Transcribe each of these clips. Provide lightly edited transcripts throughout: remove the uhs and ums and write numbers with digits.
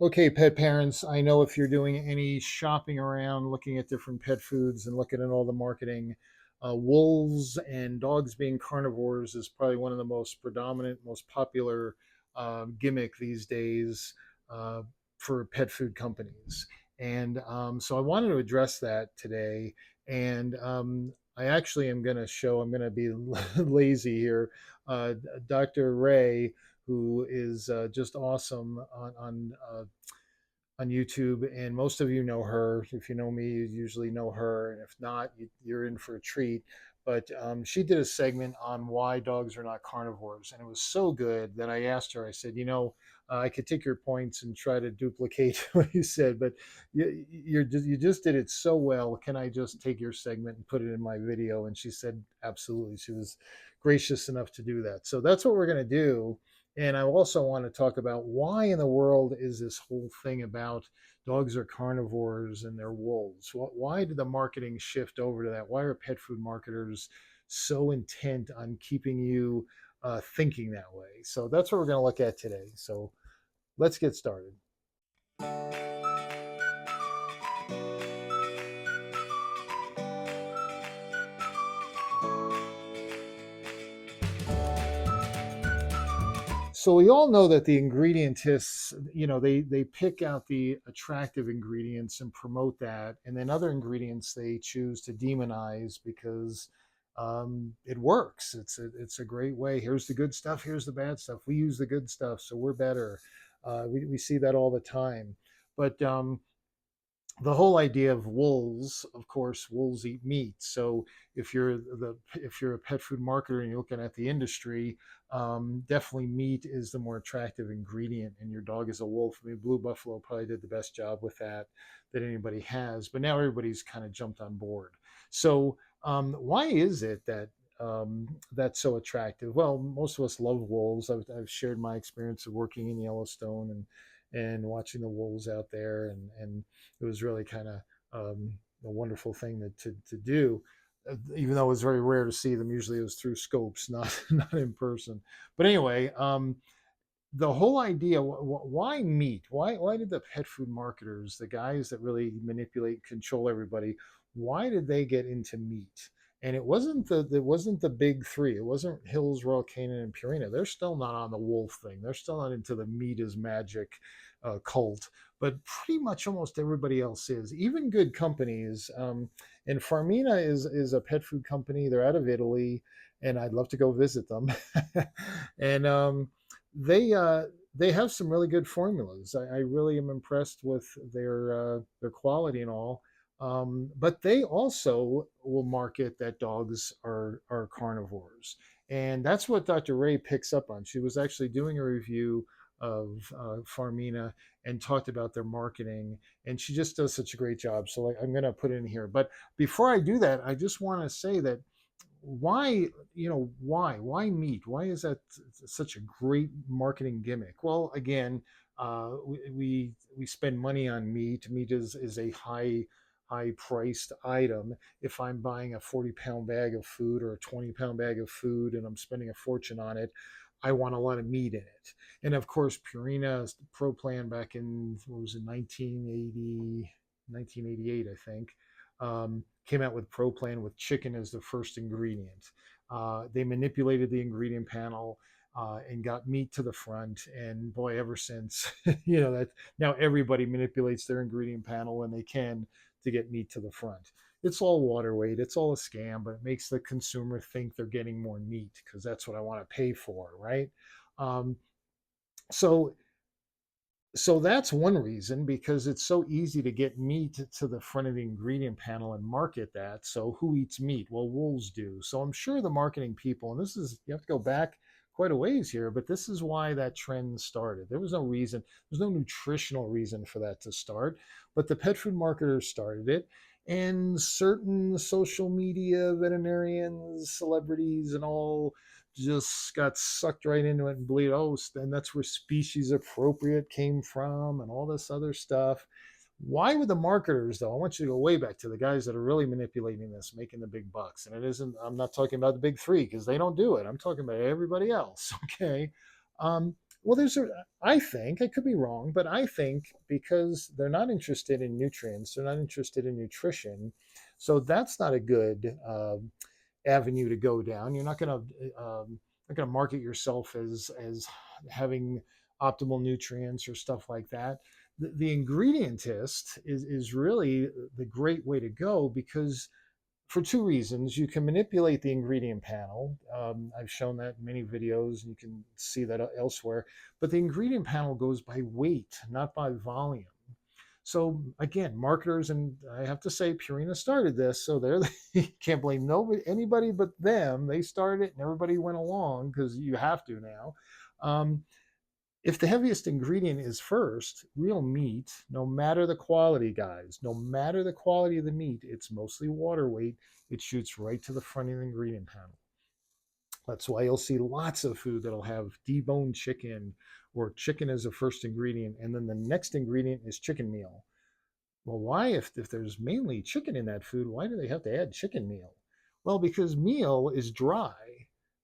Okay, pet parents, I know if you're doing any shopping around, looking at different pet foods and looking at all the marketing, wolves and dogs being carnivores is probably one of the most predominant, most popular gimmick these days uh, for pet food companies. And so I wanted to address that today. And I actually am going to show, I'm going to be lazy here. Uh, Dr. Ray, who is just awesome on YouTube, and most of you know her. If you know me, you usually know her, and if not, you're in for a treat. But she did a segment on why dogs are not carnivores, and it was so good that I asked her. I said, I could take your points and try to duplicate what you said, but you just did it so well. Can I just take your segment and put it in my video? And she said, absolutely. She was gracious enough to do that. So that's what we're going to do. And I also want to talk about why in the world is this whole thing about dogs are carnivores and they're wolves? Why did the marketing shift over to that? Why are pet food marketers so intent on keeping you thinking that way? So that's what we're going to look at today. So let's get started. So we all know that the ingredientists, they pick out the attractive ingredients and promote that, and then other ingredients they choose to demonize because it works. It's a great way. Here's the good stuff. Here's the bad stuff. We use the good stuff, so we're better. We see that all the time. But the whole idea of wolves, of course, wolves eat meat. So if you're a pet food marketer and you're looking at the industry, definitely meat is the more attractive ingredient. And your dog is a wolf. I mean, Blue Buffalo probably did the best job with that anybody has. But now everybody's kind of jumped on board. So why is it that that's so attractive? Well, most of us love wolves. I've shared my experience of working in Yellowstone and watching the wolves out there, and it was really kind of a wonderful thing to do. Even though it was very rare to see them, usually it was through scopes, not not in person. But anyway, the whole idea, why meat? Why did the pet food marketers, the guys that really manipulate and control everybody, why did they get into meat? And it wasn't the big three. It wasn't Hills, Royal Canin, and Purina. They're still not on the wolf thing. They're still not into the meat is magic cult. But pretty much almost everybody else is. Even good companies. And Farmina is a pet food company. They're out of Italy, and I'd love to go visit them. And they have some really good formulas. I really am impressed with their quality and all. But they also will market that dogs are carnivores, and that's what Dr. Ray picks up on. She was actually doing a review of Farmina and talked about their marketing, and she just does such a great job. So like, I'm going to put it in here. But before I do that, I just want to say that why meat, why is that such a great marketing gimmick? Well, again, we spend money on meat is a high priced item. If I'm buying a 40-pound bag of food or a 20-pound bag of food and I'm spending a fortune on it, I want a lot of meat in it. And of course, Purina Pro Plan back in, what was it, 1980, 1988, I think, came out with Pro Plan with chicken as the first ingredient. They manipulated the ingredient panel and got meat to the front. And boy, ever since, that now everybody manipulates their ingredient panel when they can to get meat to the front. It's all water weight. It's all a scam, but it makes the consumer think they're getting more meat because that's what I want to pay for, right? Um, so so that's one reason, because it's so easy to get meat to the front of the ingredient panel and market that. So who eats meat? Well, wolves do. So I'm sure the marketing people, and this is, you have to go back quite a ways here, but this is why that trend started. There was no reason, there's no nutritional reason for that to start, but the pet food marketers started it. And certain social media veterinarians, celebrities, and all just got sucked right into it and believed, oh, and that's where species appropriate came from and all this other stuff. Why would the marketers, though? I want you to go way back to the guys that are really manipulating this, making the big bucks. And it isn't, I'm not talking about the big three because they don't do it. I'm talking about everybody else. Okay. Well, I think, I could be wrong, but I think because they're not interested in nutrients, they're not interested in nutrition. So that's not a good avenue to go down. You're not going to market yourself as having optimal nutrients or stuff like that. The ingredientist is really the great way to go because for two reasons. You can manipulate the ingredient panel. I've shown that in many videos, and you can see that elsewhere. But the ingredient panel goes by weight, not by volume. So again, marketers, and I have to say, Purina started this, so they're you can't blame nobody, anybody but them. They started it, and everybody went along because you have to now. Um, if the heaviest ingredient is first, real meat, no matter the quality, guys, no matter the quality of the meat, it's mostly water weight. It shoots right to the front of the ingredient panel. That's why you'll see lots of food that'll have deboned chicken or chicken as a first ingredient, and then the next ingredient is chicken meal. Well, why, if there's mainly chicken in that food, why do they have to add chicken meal? Well, because meal is dry.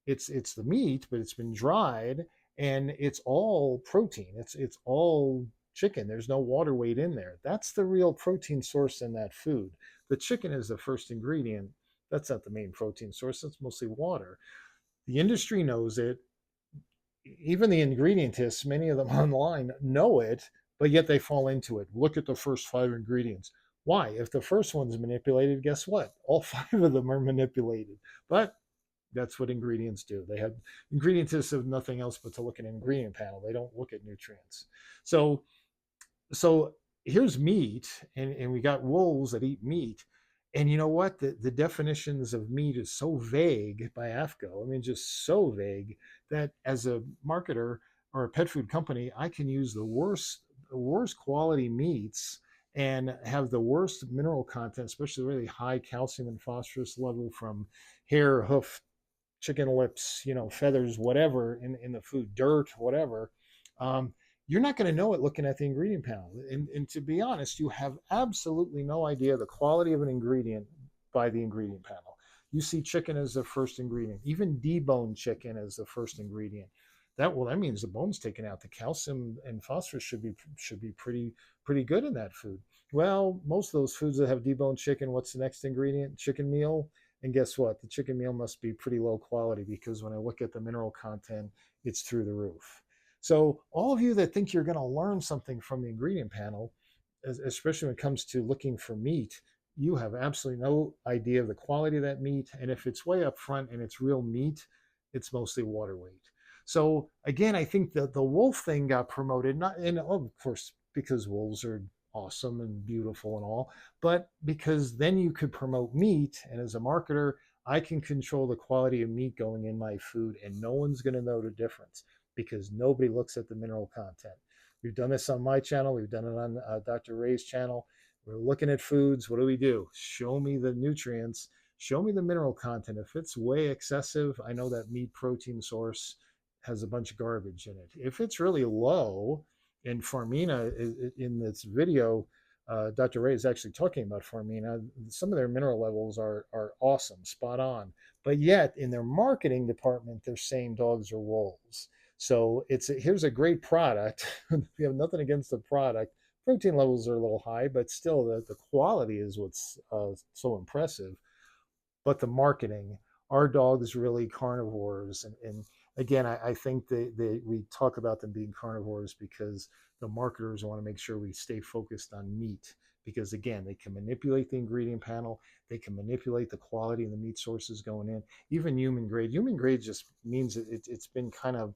It's the meat, but it's been dried, and it's all protein. It's all chicken. There's no water weight in there. That's the real protein source in that food. The chicken is the first ingredient. That's not the main protein source. That's mostly water. The industry knows it. Even the ingredientists, many of them online, know it, but yet they fall into it. Look at the first five ingredients. Why? If the first one's manipulated, guess what? All five of them are manipulated. But that's what ingredients do. They have ingredientists have nothing else but to look at an ingredient panel. They don't look at nutrients. So so here's meat, and we got wolves that eat meat. And you know what? The definitions of meat is so vague by AFCO. I mean, just so vague that as a marketer or a pet food company, I can use the worst quality meats and have the worst mineral content, especially really high calcium and phosphorus level from hair, hoof, chicken lips, feathers, whatever in the food, dirt, whatever. Um, you're not going to know it looking at the ingredient panel. And to be honest, you have absolutely no idea the quality of an ingredient by the ingredient panel. You see chicken as the first ingredient, even deboned chicken as the first ingredient. That means the bone's taken out. The calcium and phosphorus should be pretty good in that food. Well, most of those foods that have deboned chicken, what's the next ingredient? Chicken meal. And guess what? The chicken meal must be pretty low quality because when I look at the mineral content, it's through the roof. So, all of you that think you're going to learn something from the ingredient panel, especially when it comes to looking for meat, you have absolutely no idea of the quality of that meat. And if it's way up front and it's real meat, it's mostly water weight. So, again, I think that the wolf thing got promoted, not, and of course, because wolves are awesome and beautiful and all, but because then you could promote meat. And as a marketer, I can control the quality of meat going in my food, and no one's going to know the difference because nobody looks at the mineral content. We've done this on my channel. We've done it on Dr. Ray's channel. We're looking at foods. What do? Show me the nutrients. Show me the mineral content. If it's way excessive, I know that meat protein source has a bunch of garbage in it. If it's really low, and Farmina in this video, Dr. Ray is actually talking about Farmina. Some of their mineral levels are awesome, spot on. But yet in their marketing department, they're saying dogs are wolves. So here's a great product. We have nothing against the product. Protein levels are a little high, but still the quality is what's so impressive. But the marketing, our dogs really carnivores, and again, I think we talk about them being carnivores because the marketers want to make sure we stay focused on meat because again, they can manipulate the ingredient panel, they can manipulate the quality of the meat sources going in. Even human grade just means it's been kind of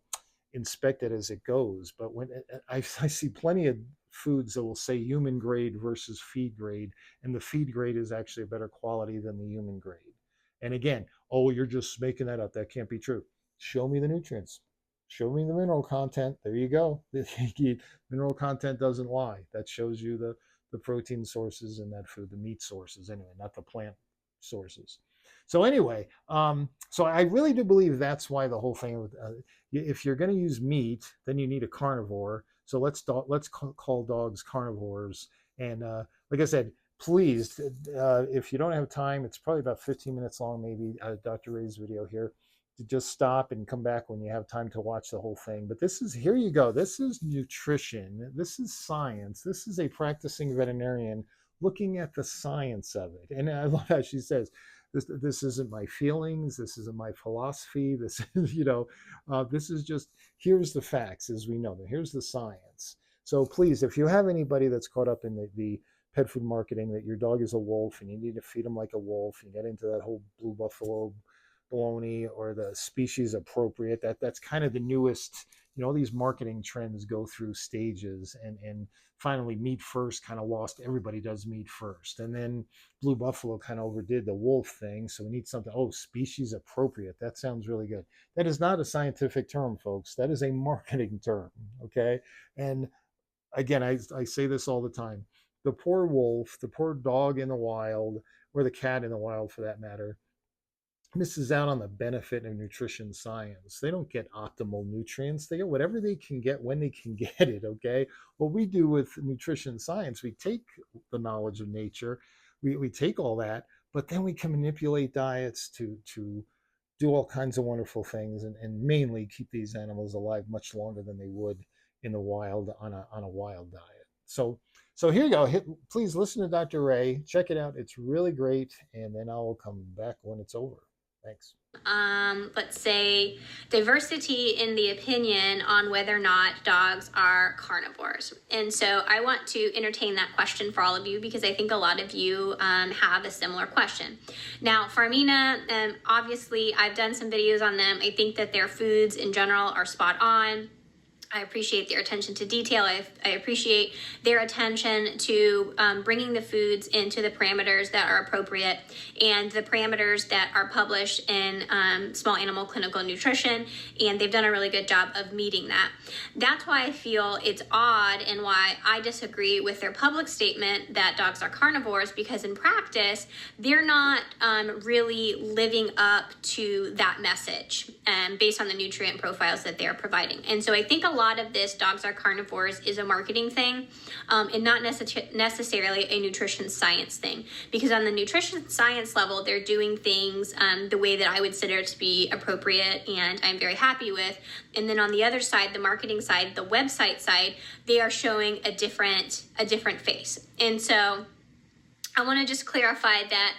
inspected as it goes. But when I see plenty of foods that will say human grade versus feed grade, and the feed grade is actually a better quality than the human grade. And again, oh, you're just making that up. That can't be true. Show me the nutrients. Show me the mineral content. There you go. The mineral content doesn't lie. That shows you the protein sources in that food, the meat sources anyway, not the plant sources. So anyway, so I really do believe that's why the whole thing with if you're going to use meat, then you need a carnivore. So let's call dogs carnivores. And like I said, please, if you don't have time, it's probably about 15 minutes long, maybe Dr. Ray's video here. just stop and come back when you have time to watch the whole thing. But this is, here you go. This is nutrition. This is science. This is a practicing veterinarian looking at the science of it. And I love how she says, this isn't my feelings. This isn't my philosophy. This is, this is just, here's the facts as we know them. Here's the science. So please, if you have anybody that's caught up in the pet food marketing, that your dog is a wolf and you need to feed him like a wolf, you get into that whole blue buffalo baloney or the species appropriate, that's kind of the newest, these marketing trends go through stages, and finally meat first kind of lost. Everybody does meat first, and then blue buffalo kind of overdid the wolf thing, so we need something, species appropriate. That sounds really good. That is not a scientific term, folks. That is a marketing term. Okay. And again, I say this all the time. The poor wolf, the poor dog in the wild, or the cat in the wild for that matter, misses out on the benefit of nutrition science. They don't get optimal nutrients. They get whatever they can get when they can get it. Okay. What we do with nutrition science, we take the knowledge of nature, we take all that, but then we can manipulate diets to do all kinds of wonderful things, and mainly keep these animals alive much longer than they would in the wild on a wild diet. So here you go. Please listen to Dr. Ray. Check it out. It's really great. And then I'll come back when it's over. Thanks. Let's say diversity in the opinion on whether or not dogs are carnivores. And so I want to entertain that question for all of you, because I think a lot of you have a similar question. Now, Farmina, obviously I've done some videos on them. I think that their foods in general are spot on. I appreciate their attention to detail. I appreciate their attention to bringing the foods into the parameters that are appropriate and the parameters that are published in Small Animal Clinical Nutrition, and they've done a really good job of meeting that. That's why I feel it's odd and why I disagree with their public statement that dogs are carnivores, because in practice, they're not really living up to that message based on the nutrient profiles that they're providing. And so I think a lot of this dogs are carnivores is a marketing thing and not necessarily a nutrition science thing, because on the nutrition science level, they're doing things the way that I would consider to be appropriate and I'm very happy with. And then on the other side, the marketing side, the website side, they are showing a different face. And so I want to just clarify that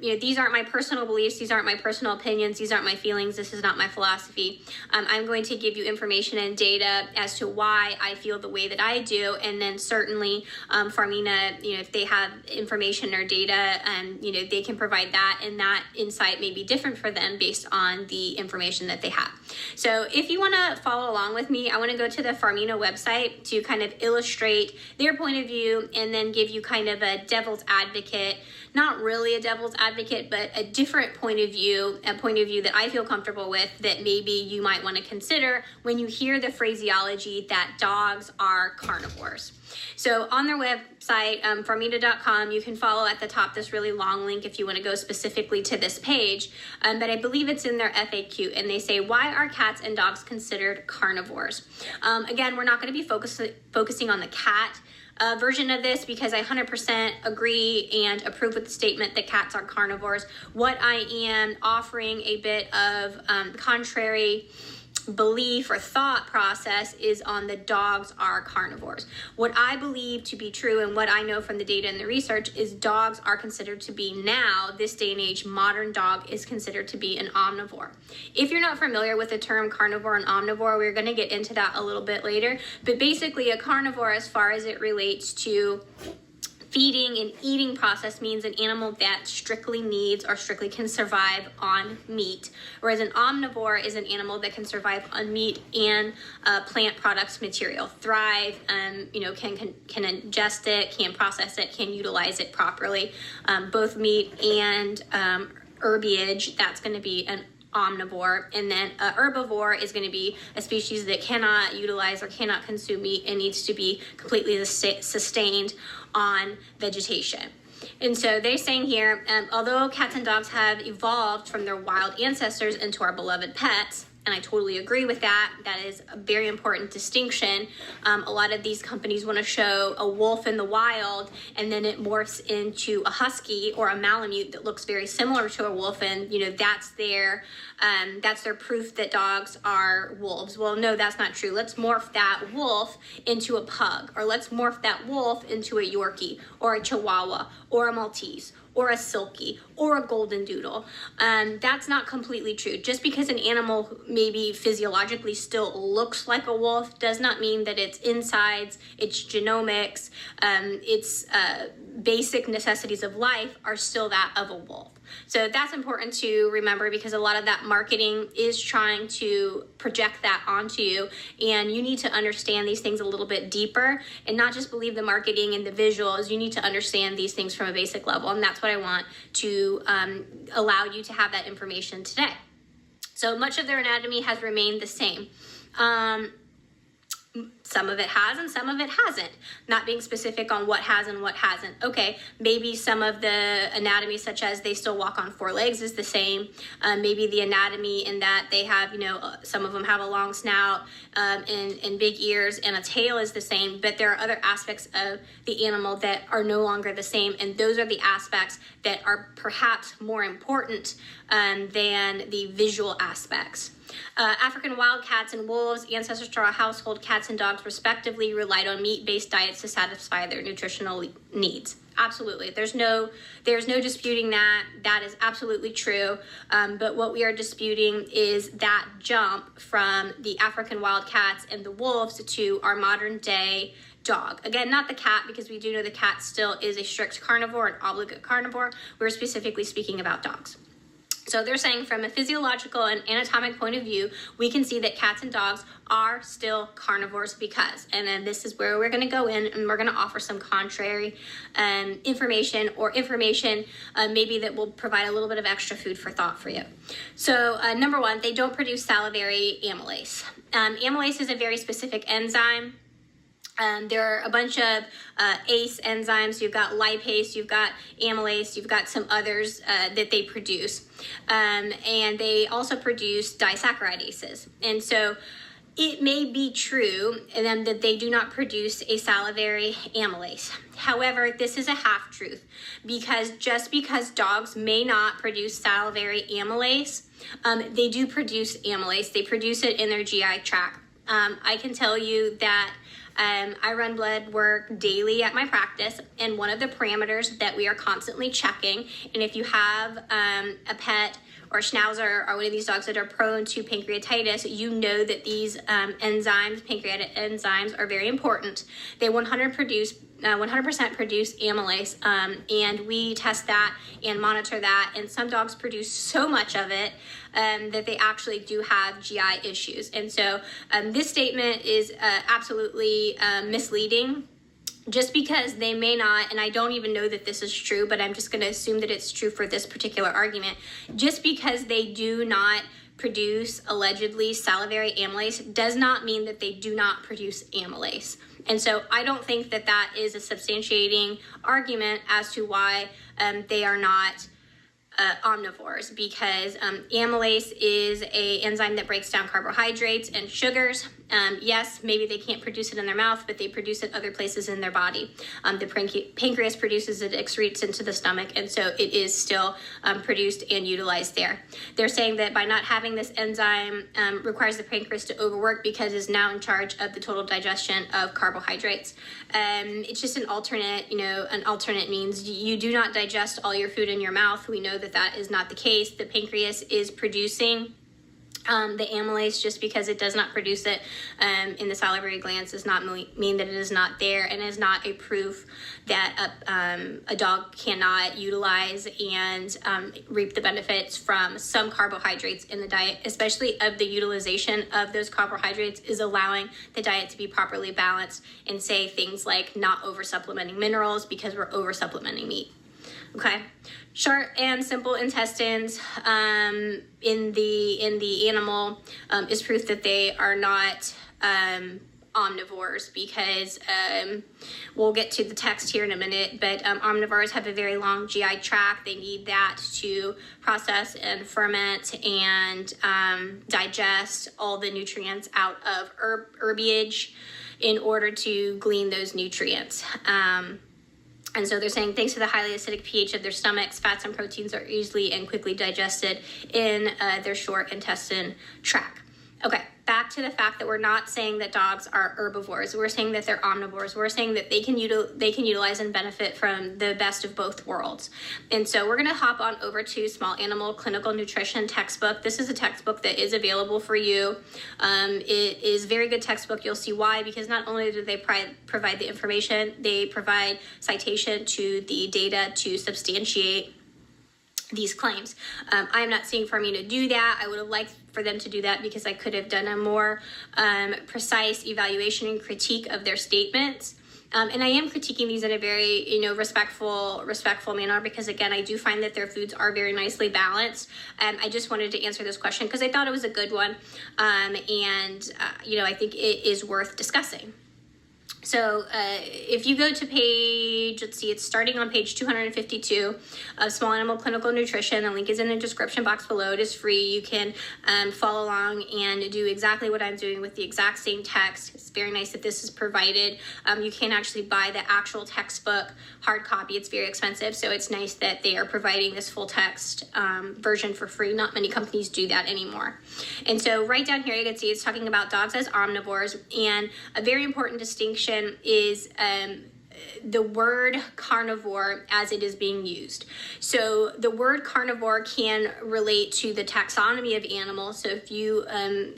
these aren't my personal beliefs. These aren't my personal opinions. These aren't my feelings. This is not my philosophy. I'm going to give you information and data as to why I feel the way that I do. And then certainly Farmina, if they have information or data, they can provide that, and that insight may be different for them based on the information that they have. So if you want to follow along with me, I want to go to the Farmina website to kind of illustrate their point of view and then give you kind of a devil's advocate, not really a devil's advocate, but a different point of view, a point of view that I feel comfortable with that maybe you might want to consider when you hear the phraseology that dogs are carnivores. So on their website, farmina.com, you can follow at the top this really long link if you want to go specifically to this page, but I believe it's in their FAQ, and they say, why are cats and dogs considered carnivores? Again, we're not going to be focusing on the cat version of this, because I 100% agree and approve with the statement that cats are carnivores. What I am offering a bit of contrary belief or thought process is on the dogs are carnivores. What I believe to be true and what I know from the data and the research is dogs are considered to be, now, this day and age, modern dog is considered to be an omnivore. If you're not familiar with the term carnivore and omnivore, we're going to get into that a little bit later. But basically a carnivore, as far as it relates to feeding and eating process, means an animal that strictly needs or strictly can survive on meat, whereas an omnivore is an animal that can survive on meat and plant products material, thrive, can ingest it, can process it, can utilize it properly. Both meat and herbage, that's going to be an omnivore, and then a herbivore is going to be a species that cannot utilize or cannot consume meat and needs to be completely sustained on vegetation. And so they're saying here, although cats and dogs have evolved from their wild ancestors into our beloved pets, And I totally agree with that. That is a very important distinction. A lot of these companies want to show a wolf in the wild, and then it morphs into a husky or a Malamute that looks very similar to a wolf, and that's their proof that dogs are wolves. Well, no, that's not true. Let's morph that wolf into a pug, or let's morph that wolf into a Yorkie or a Chihuahua or a Maltese or a Silkie or a Golden Doodle. That's not completely true. Just because an animal maybe physiologically still looks like a wolf does not mean that its insides, its genomics, its basic necessities of life are still that of a wolf. So that's important to remember, because a lot of that marketing is trying to project that onto you, and you need to understand these things a little bit deeper and not just believe the marketing and the visuals. You need to understand these things from a basic level, and that's what I want to allow you to have that information today. So much of their anatomy has remained the same. Some of it has and some of it hasn't. Not being specific on what has and what hasn't. Okay, maybe some of the anatomy, such as they still walk on 4 legs, is the same. Maybe the anatomy in that they have, some of them have a long snout and big ears and a tail is the same, but there are other aspects of the animal that are no longer the same, and those are the aspects that are perhaps more important than the visual aspects. African wildcats and wolves, ancestors to our household cats and dogs respectively, relied on meat-based diets to satisfy their nutritional needs. Absolutely. There's no disputing that. That is absolutely true. But what we are disputing is that jump from the African wildcats and the wolves to our modern day dog. Again, not the cat, because we do know the cat still is a strict carnivore, an obligate carnivore. We're specifically speaking about dogs. So they're saying from a physiological and anatomic point of view, we can see that cats and dogs are still carnivores because, and then this is where we're going to go in and we're going to offer some contrary information, or information maybe that will provide a little bit of extra food for thought for you. So number one, they don't produce salivary amylase. Amylase is a very specific enzyme. There are a bunch of ACE enzymes. You've got lipase, you've got amylase, you've got some others that they produce. And they also produce disaccharidases. And so it may be true that they do not produce a salivary amylase. However, this is a half-truth, because just because dogs may not produce salivary amylase, they do produce amylase. They produce it in their GI tract. I can tell you that I run blood work daily at my practice, and one of the parameters that we are constantly checking, and if you have a pet or schnauzer or one of these dogs that are prone to pancreatitis, you know that these enzymes, pancreatic enzymes, are very important. They 100% produce amylase, and we test that and monitor that, and some dogs produce so much of it that they actually do have GI issues. And so this statement is absolutely misleading. Just because they may not, and I don't even know that this is true, but I'm just going to assume that it's true for this particular argument. Just because they do not produce allegedly salivary amylase does not mean that they do not produce amylase. And so I don't think that that is a substantiating argument as to why they are not omnivores, because amylase is an enzyme that breaks down carbohydrates and sugars. Yes, maybe they can't produce it in their mouth, but they produce it other places in their body. The pancreas produces it, excretes into the stomach, and so it is still produced and utilized there. They're saying that by not having this enzyme requires the pancreas to overwork because it's now in charge of the total digestion of carbohydrates. It's just an alternate, an alternate means you do not digest all your food in your mouth. We know that that is not the case. The pancreas is producing the amylase. Just because it does not produce it in the salivary glands does not mean that it is not there, and is not a proof that a dog cannot utilize and reap the benefits from some carbohydrates in the diet, especially of the utilization of those carbohydrates is allowing the diet to be properly balanced, and say things like not over supplementing minerals because we're over supplementing meat. Okay, short and simple intestines in the animal is proof that they are not omnivores because we'll get to the text here in a minute, but omnivores have a very long GI tract. They need that to process and ferment and digest all the nutrients out of herbage in order to glean those nutrients. And so they're saying thanks to the highly acidic pH of their stomachs, fats and proteins are easily and quickly digested in their short intestine tract. Okay, back to the fact that we're not saying that dogs are herbivores. We're saying that they're omnivores. We're saying that they can utilize and benefit from the best of both worlds. And so we're going to hop on over to Small Animal Clinical Nutrition textbook. This is a textbook that is available for you. It is a very good textbook. You'll see why, because not only do they provide the information, they provide citation to the data to substantiate these claims. I am not saying for me to do that. I would have liked for them to do that because I could have done a more precise evaluation and critique of their statements. And I am critiquing these in a very, respectful manner because, again, I do find that their foods are very nicely balanced. I just wanted to answer this question because I thought it was a good one. I think it is worth discussing. So if you go to page, it's starting on page 252 of Small Animal Clinical Nutrition. The link is in the description box below. It is free. You can follow along and do exactly what I'm doing with the exact same text. It's very nice that this is provided. You can actually buy the actual textbook hard copy. It's very expensive, so it's nice that they are providing this full text version for free. Not many companies do that anymore. And so right down here, you can see it's talking about dogs as omnivores, and a very important distinction is the word carnivore as it is being used. So the word carnivore can relate to the taxonomy of animals. So if you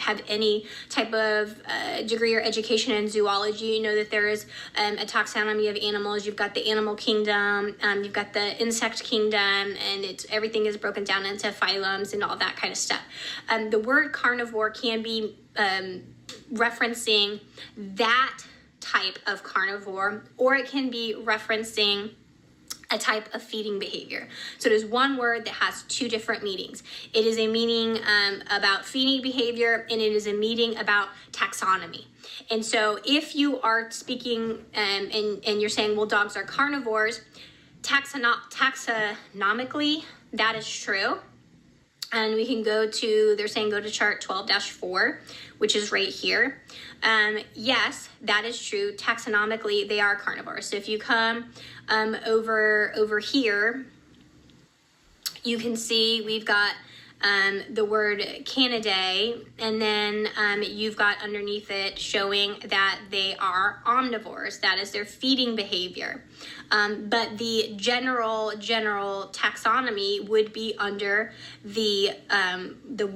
have any type of degree or education in zoology, you know that there is a taxonomy of animals. You've got the animal kingdom, you've got the insect kingdom, and everything is broken down into phylums and all that kind of stuff. The word carnivore can be referencing that type of carnivore, or it can be referencing a type of feeding behavior. So it is one word that has two different meanings. It is a meaning about feeding behavior, and it is a meaning about taxonomy. And so if you are speaking and you're saying, well, dogs are carnivores, taxonomically, that is true. And we can they're saying go to chart 12-4, which is right here. Yes, that is true. Taxonomically, they are carnivores. So if you come over here, you can see we've got the word Canidae, and then you've got underneath it showing that they are omnivores. That is their feeding behavior. But the general taxonomy would be under the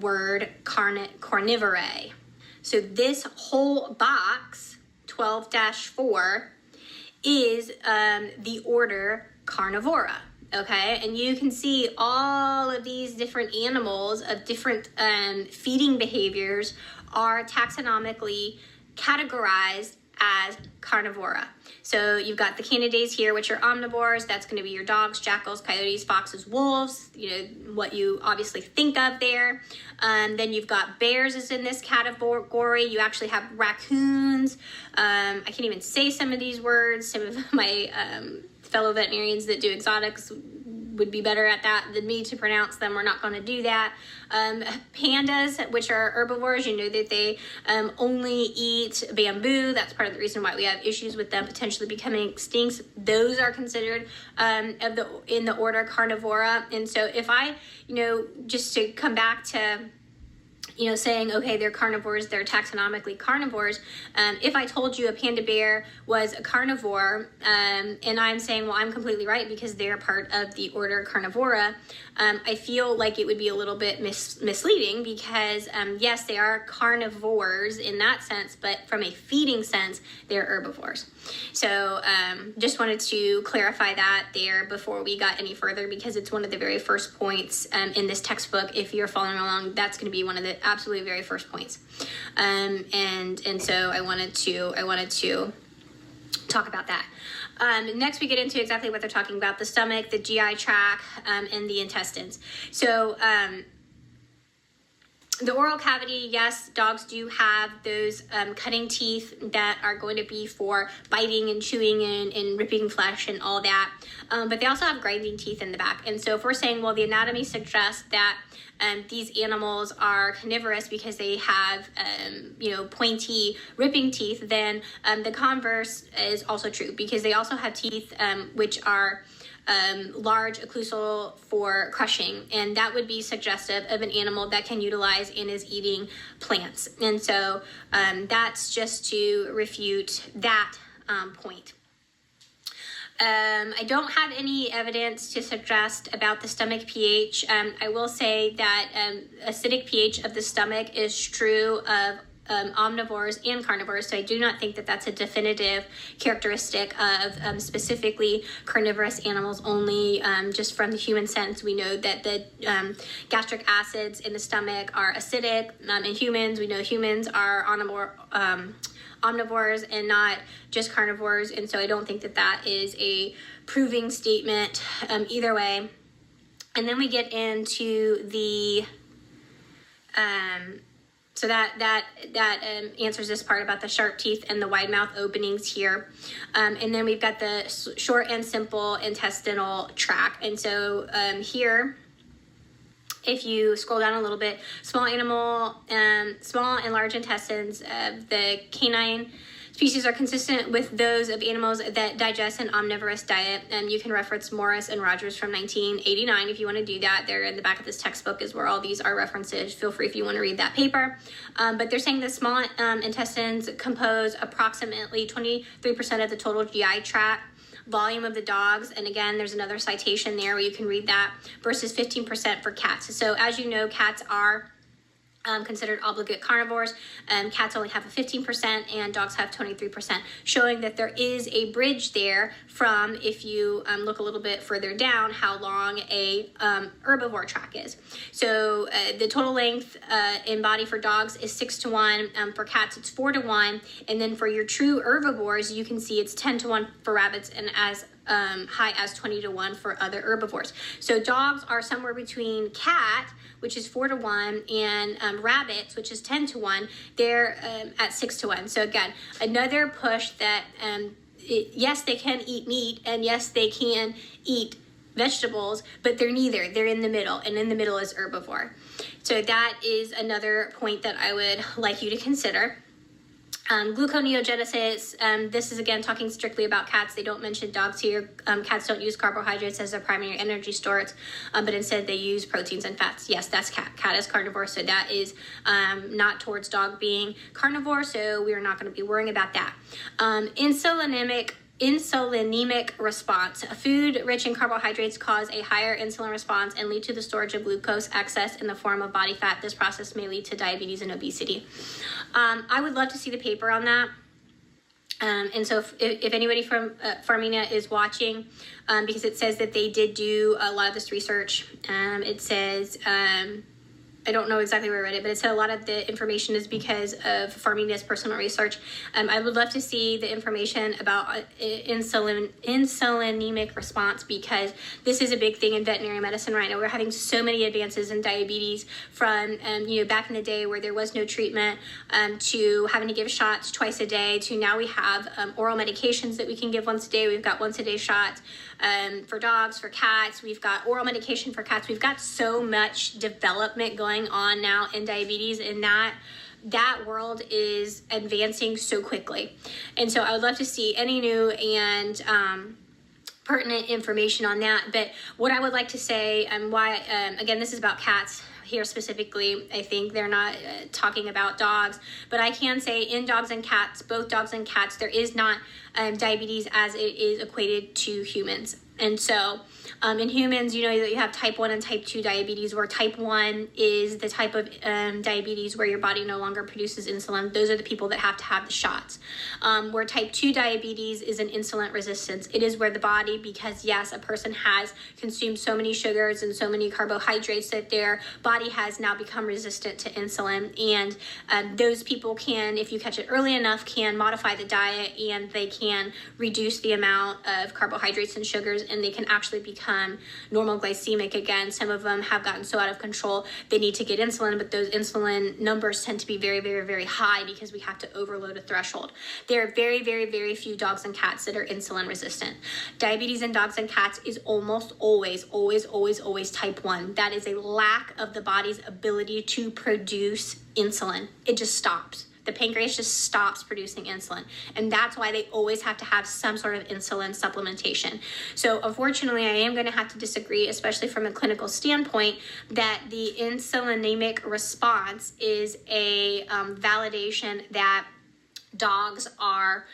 word carnivore. So this whole box, 12-4, is the order Carnivora. Okay, and you can see all of these different animals of different feeding behaviors are taxonomically categorized as carnivora. So you've got the Canidae here, which are omnivores. That's going to be your dogs, jackals, coyotes, foxes, wolves, what you obviously think of there. Then you've got bears is in this category. You actually have raccoons. I can't even say some of these words. Some of my fellow veterinarians that do exotics would be better at that than me to pronounce them. We're not going to do that. Pandas, which are herbivores, you know that they only eat bamboo. That's part of the reason why we have issues with them potentially becoming extinct. Those are considered in the order Carnivora. And so if I, just to come back to saying, okay, they're carnivores, they're taxonomically carnivores. If I told you a panda bear was a carnivore, and I'm saying, well, I'm completely right because they're part of the order Carnivora, I feel like it would be a little bit misleading because, yes, they are carnivores in that sense, but from a feeding sense, they're herbivores. So just wanted to clarify that there before we got any further because it's one of the very first points in this textbook. If you're following along, that's going to be one of the absolutely very first points. And so I wanted to talk about that. Next, we get into exactly what they're talking about: the stomach, the GI tract, and the intestines. So The oral cavity, yes, dogs do have those cutting teeth that are going to be for biting and chewing and ripping flesh and all that. But they also have grinding teeth in the back. And so if we're saying, well, the anatomy suggests that these animals are carnivorous because they have, pointy ripping teeth, then the converse is also true, because they also have teeth which are large occlusal for crushing, and that would be suggestive of an animal that can utilize and is eating plants. And so that's just to refute that point. I don't have any evidence to suggest about the stomach pH. I will say that acidic pH of the stomach is true of omnivores and carnivores, so I do not think that that's a definitive characteristic of specifically carnivorous animals only. Just from the human sense, we know that the gastric acids in the stomach are acidic. In humans, we know humans are omnivores and not just carnivores, and so I don't think that that is a proving statement either way. And then we get into the so that answers this part about the sharp teeth and the wide mouth openings here. And then we've got the short and simple intestinal tract. And so here, if you scroll down a little bit, small and large intestines of the canine species are consistent with those of animals that digest an omnivorous diet. You can reference Morris and Rogers from 1989 if you want to do that. They're in the back of this textbook is where all these are references. Feel free if you want to read that paper. But they're saying the small intestines compose approximately 23% of the total GI tract volume of the dogs, and again, there's another citation there where you can read that, versus 15% for cats. So as you know, cats are considered obligate carnivores. Cats only have a 15% and dogs have 23%, showing that there is a bridge there from, if you look a little bit further down, how long a herbivore tract is. So the total length in body for dogs is 6-to-1. For cats, it's 4-to-1. And then for your true herbivores, you can see it's 10-to-1 for rabbits and as high as 20-to-1 for other herbivores. So dogs are somewhere between cat, which is 4-to-1, and rabbits, which is 10-to-1. They're at 6-to-1. So again, another push that yes, they can eat meat, and yes, they can eat vegetables, but they're neither. They're in the middle, and in the middle is herbivore. So that is another point that I would like you to consider. Gluconeogenesis, this is again talking strictly about cats. They don't mention dogs here. Cats don't use carbohydrates as their primary energy stores, but instead they use proteins and fats. Yes, that's cat. Cat is carnivore, so that is not towards dog being carnivore, so we are not going to be worrying about that. Insulinemic response. Food rich in carbohydrates cause a higher insulin response and lead to the storage of glucose excess in the form of body fat. This process may lead to diabetes and obesity. I would love to see the paper on that. And so if anybody from Farmina is watching, because it says that they did do a lot of this research, it says, I don't know exactly where I read it, but it said a lot of the information is because of Farmina's personal research. I would love to see the information about insulinemic response, because this is a big thing in veterinary medicine right now. We're having so many advances in diabetes from, back in the day where there was no treatment, to having to give shots twice a day, to now we have oral medications that we can give once a day. We've got once a day shots for dogs, for cats. We've got oral medication for cats. We've got so much development going on now in diabetes, and that world is advancing so quickly. And so I would love to see any new and pertinent information on that. But what I would like to say, and why, again, this is about cats here specifically. I think they're not talking about dogs, but I can say in dogs and cats, both dogs and cats, there is not diabetes as it is equated to humans. And so in humans, you know that you have type 1 and type 2 diabetes, where type 1 is the type of diabetes where your body no longer produces insulin. Those are the people that have to have the shots. Where type 2 diabetes is an insulin resistance. It is where the body, because yes, a person has consumed so many sugars and so many carbohydrates that their body has now become resistant to insulin. And those people can, if you catch it early enough, can modify the diet, and they can reduce the amount of carbohydrates and sugars and they can actually become normal glycemic again. Some of them have gotten so out of control they need to get insulin, but those insulin numbers tend to be very, very, very high because we have to overload a threshold. There are very, very, very few dogs and cats that are insulin resistant. Diabetes in dogs and cats is almost always type 1. That is a lack of the body's ability to produce insulin. It just stops. The pancreas just stops producing insulin. And that's why they always have to have some sort of insulin supplementation. So unfortunately, I am going to have to disagree, especially from a clinical standpoint, that the insulinemic response is a validation that dogs are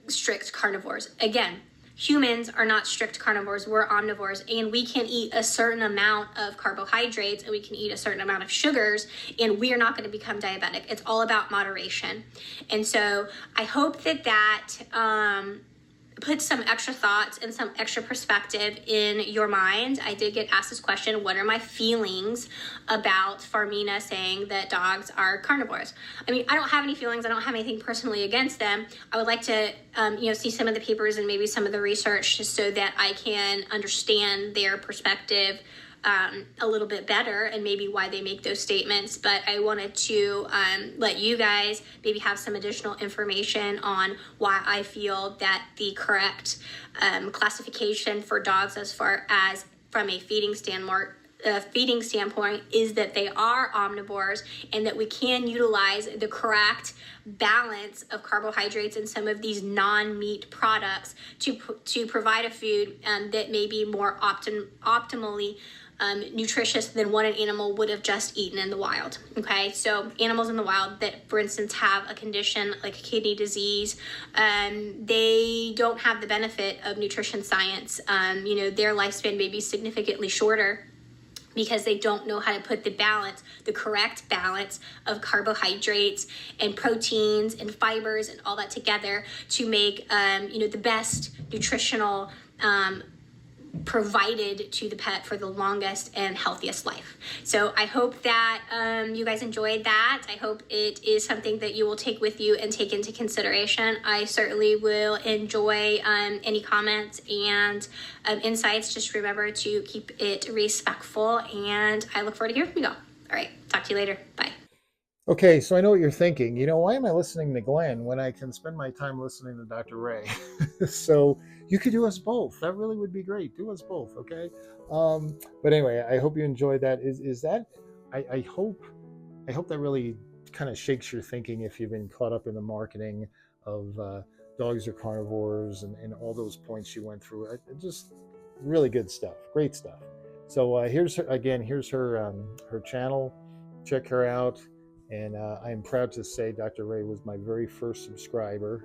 strict carnivores. Again, humans are not strict carnivores, we're omnivores, and we can eat a certain amount of carbohydrates and we can eat a certain amount of sugars, and we are not going to become diabetic. It's all about moderation. And so I hope that put some extra thoughts and some extra perspective in your mind. I did get asked this question, what are my feelings about Farmina saying that dogs are carnivores? I mean, I don't have any feelings. I don't have anything personally against them. I would like to, see some of the papers and maybe some of the research just so that I can understand their perspective a little bit better and maybe why they make those statements. But I wanted to let you guys maybe have some additional information on why I feel that the correct classification for dogs as far as from a feeding standpoint is that they are omnivores and that we can utilize the correct balance of carbohydrates in some of these non-meat products to provide a food that may be more optimally nutritious than what an animal would have just eaten in the wild. Okay, so animals in the wild that, for instance, have a condition like a kidney disease, they don't have the benefit of nutrition science. Their lifespan may be significantly shorter because they don't know how to put the correct balance of carbohydrates and proteins and fibers and all that together to make, the best nutritional provided to the pet for the longest and healthiest life. So I hope that you guys enjoyed that. I hope it is something that you will take with you and take into consideration. I certainly will enjoy any comments and insights. Just remember to keep it respectful, and I look forward to hearing from you all. All right, talk to you later. Bye. Okay, so I know what you're thinking. Why am I listening to Glenn when I can spend my time listening to Dr. Ray? So you could do us both. That really would be great. Do us both, okay? But anyway, I hope you enjoyed that. Is that? I hope that really kind of shakes your thinking if you've been caught up in the marketing of dogs are carnivores and all those points you went through. Just really good stuff. Great stuff. So here's her channel. Check her out. And I'm proud to say Dr. Ray was my very first subscriber.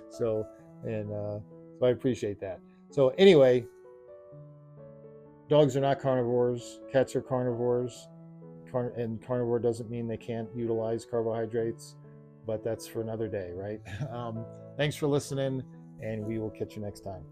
So I appreciate that. So anyway, dogs are not carnivores. Cats are carnivores. And carnivore doesn't mean they can't utilize carbohydrates, but that's for another day, right? Thanks for listening, and we will catch you next time.